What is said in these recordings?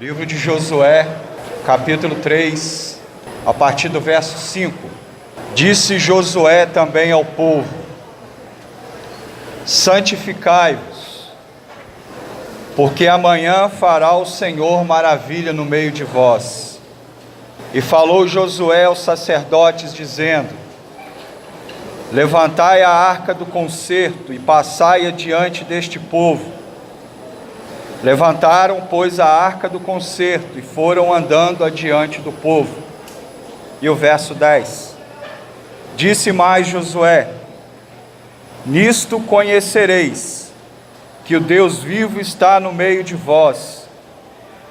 Livro de Josué, capítulo 3, a partir do verso 5. Disse Josué também ao povo: santificai-vos, porque amanhã fará o Senhor maravilha no meio de vós. E falou Josué aos sacerdotes, dizendo: levantai a arca do concerto e passai adiante deste povo. Levantaram, pois, a arca do concerto e foram andando adiante do povo. E o verso 10: disse mais Josué: nisto conhecereis que o Deus vivo está no meio de vós,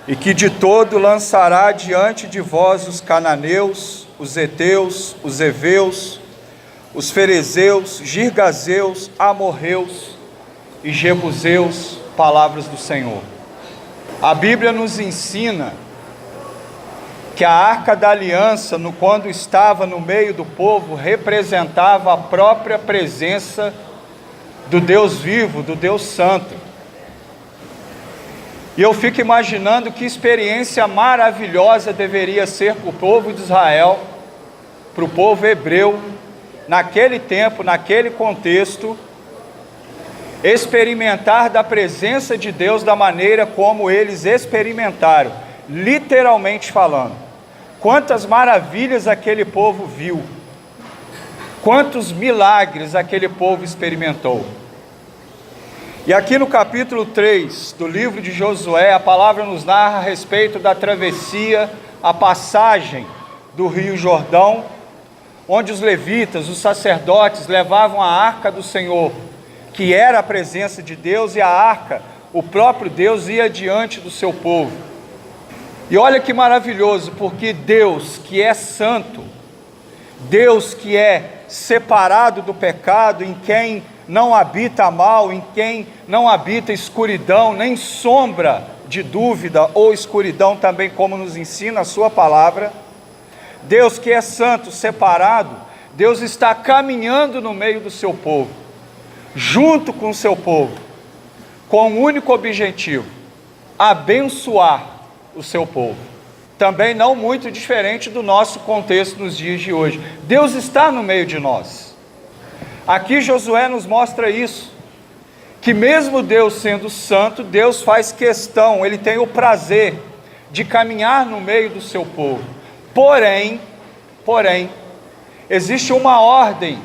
e que de todo lançará diante de vós os cananeus, os heteus, os heveus, os ferezeus, girgazeus, amorreus e jebuseus. Palavras do Senhor. A Bíblia nos ensina que a arca da aliança, quando estava no meio do povo, representava a própria presença do Deus vivo, do Deus santo. E eu fico imaginando que experiência maravilhosa deveria ser para o povo de Israel, para o povo hebreu, naquele tempo, naquele contexto, experimentar da presença de Deus da maneira como eles experimentaram, literalmente falando. Quantas maravilhas aquele povo viu, quantos milagres aquele povo experimentou. E aqui no capítulo 3 do livro de Josué, a palavra nos narra a respeito da travessia, a passagem do rio Jordão, onde os levitas, os sacerdotes, levavam a arca do Senhor, que era a presença de Deus, e a arca, o próprio Deus, ia diante do seu povo. E olha que maravilhoso, porque Deus que é santo, Deus que é separado do pecado, em quem não habita mal, em quem não habita escuridão, nem sombra de dúvida ou escuridão também, como nos ensina a sua palavra, Deus que é santo, separado, Deus está caminhando no meio do seu povo, junto com o seu povo, com um único objetivo: abençoar o seu povo. Também não muito diferente do nosso contexto nos dias de hoje. Deus está no meio de nós. Aqui Josué nos mostra isso, que mesmo Deus sendo santo, Deus faz questão, Ele tem o prazer de caminhar no meio do seu povo. Porém, existe uma ordem,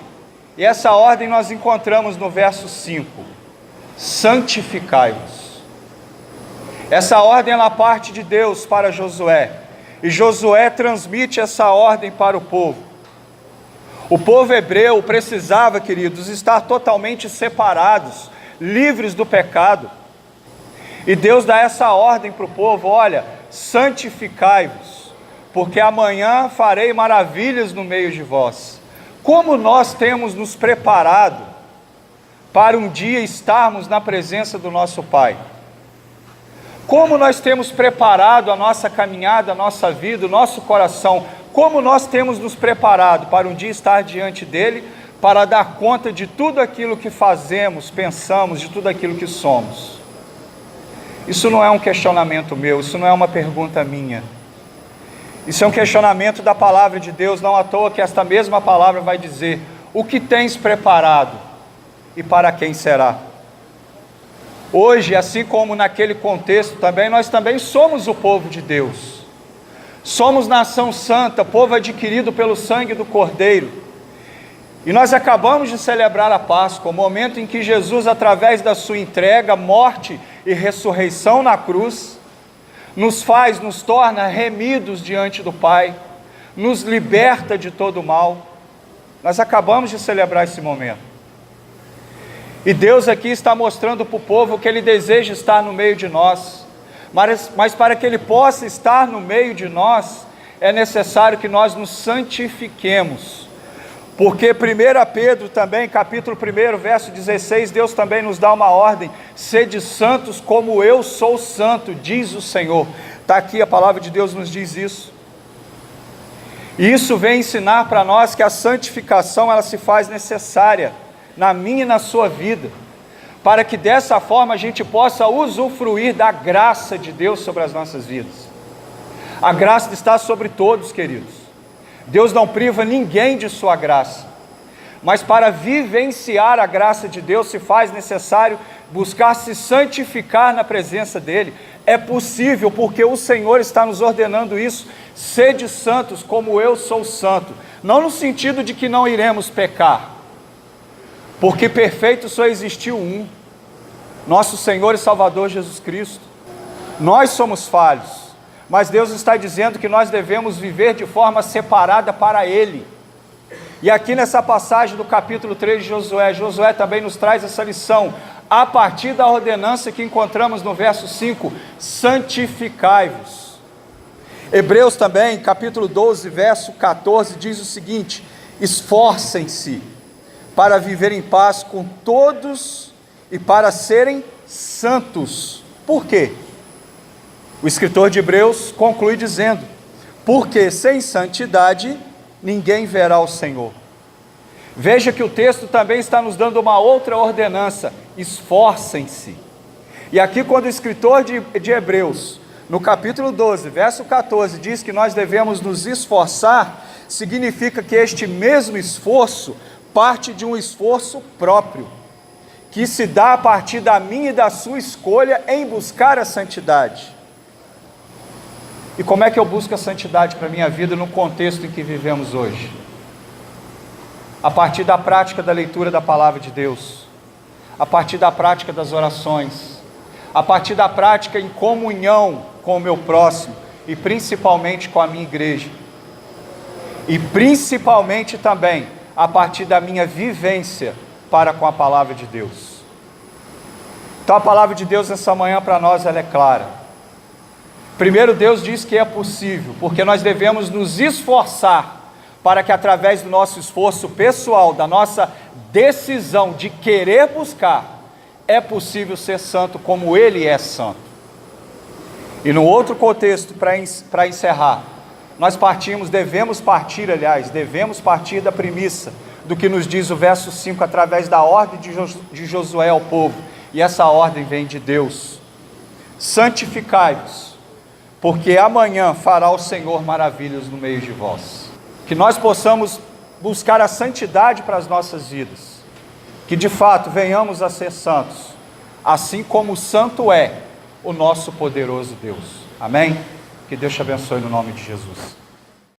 e essa ordem nós encontramos no verso 5: santificai-vos. Essa ordem ela parte de Deus para Josué, e Josué transmite essa ordem para o povo. O povo hebreu precisava, queridos, estar totalmente separados, livres do pecado, e Deus dá essa ordem para o povo: olha, santificai-vos, porque amanhã farei maravilhas no meio de vós. Como nós temos nos preparado para um dia estarmos na presença do nosso Pai? Como nós temos preparado a nossa caminhada, a nossa vida, o nosso coração? Como nós temos nos preparado para um dia estar diante dEle, para dar conta de tudo aquilo que fazemos, pensamos, de tudo aquilo que somos? Isso não é um questionamento meu, isso não é uma pergunta minha. Isso é um questionamento da palavra de Deus, não à toa que esta mesma palavra vai dizer: o que tens preparado e para quem será? Hoje, assim como naquele contexto também, nós também somos o povo de Deus. Somos nação santa, povo adquirido pelo sangue do Cordeiro. E nós acabamos de celebrar a Páscoa, o momento em que Jesus, através da sua entrega, morte e ressurreição na cruz, nos torna remidos diante do Pai, nos liberta de todo o mal. Nós acabamos de celebrar esse momento. E Deus aqui está mostrando para o povo que Ele deseja estar no meio de nós, mas para que Ele possa estar no meio de nós, é necessário que nós nos santifiquemos, porque 1 Pedro também, capítulo 1, verso 16, Deus também nos dá uma ordem: sede santos como eu sou santo, diz o Senhor. Está aqui, a palavra de Deus nos diz isso. E isso vem ensinar para nós que a santificação ela se faz necessária na minha e na sua vida, para que dessa forma a gente possa usufruir da graça de Deus sobre as nossas vidas. A graça está sobre todos, queridos. Deus não priva ninguém de sua graça, mas para vivenciar a graça de Deus se faz necessário buscar se santificar na presença dEle. É possível, porque o Senhor está nos ordenando isso: sede santos como eu sou santo. Não no sentido de que não iremos pecar, porque perfeito só existiu um, nosso Senhor e Salvador Jesus Cristo. Nós somos falhos, mas Deus está dizendo que nós devemos viver de forma separada para Ele. E aqui nessa passagem do capítulo 3 de Josué, Josué também nos traz essa lição, a partir da ordenança que encontramos no verso 5, santificai-vos. Hebreus também, capítulo 12, verso 14, diz o seguinte: esforcem-se para viver em paz com todos e para serem santos. Por quê? O escritor de Hebreus conclui dizendo: porque sem santidade ninguém verá o Senhor. Veja que o texto também está nos dando uma outra ordenança: esforcem-se. E aqui, quando o escritor de Hebreus, no capítulo 12, verso 14, diz que nós devemos nos esforçar, significa que este mesmo esforço parte de um esforço próprio, que se dá a partir da minha e da sua escolha em buscar a santidade. E como é que eu busco a santidade para a minha vida no contexto em que vivemos hoje? A partir da prática da leitura da palavra de Deus, a partir da prática das orações, a partir da prática em comunhão com o meu próximo e principalmente com a minha igreja, e principalmente também a partir da minha vivência para com a palavra de Deus. Então a palavra de Deus nessa manhã para nós ela é clara. Primeiro, Deus diz que é possível, porque nós devemos nos esforçar para que através do nosso esforço pessoal, da nossa decisão de querer buscar, é possível ser santo como Ele é santo. E no outro contexto, para encerrar, nós devemos partir da premissa do que nos diz o verso 5, através da ordem de Josué ao povo, e essa ordem vem de Deus: santificai-vos, porque amanhã fará o Senhor maravilhas no meio de vós. Que nós possamos buscar a santidade para as nossas vidas, que de fato venhamos a ser santos, assim como santo é o nosso poderoso Deus. Amém? Que Deus te abençoe no nome de Jesus.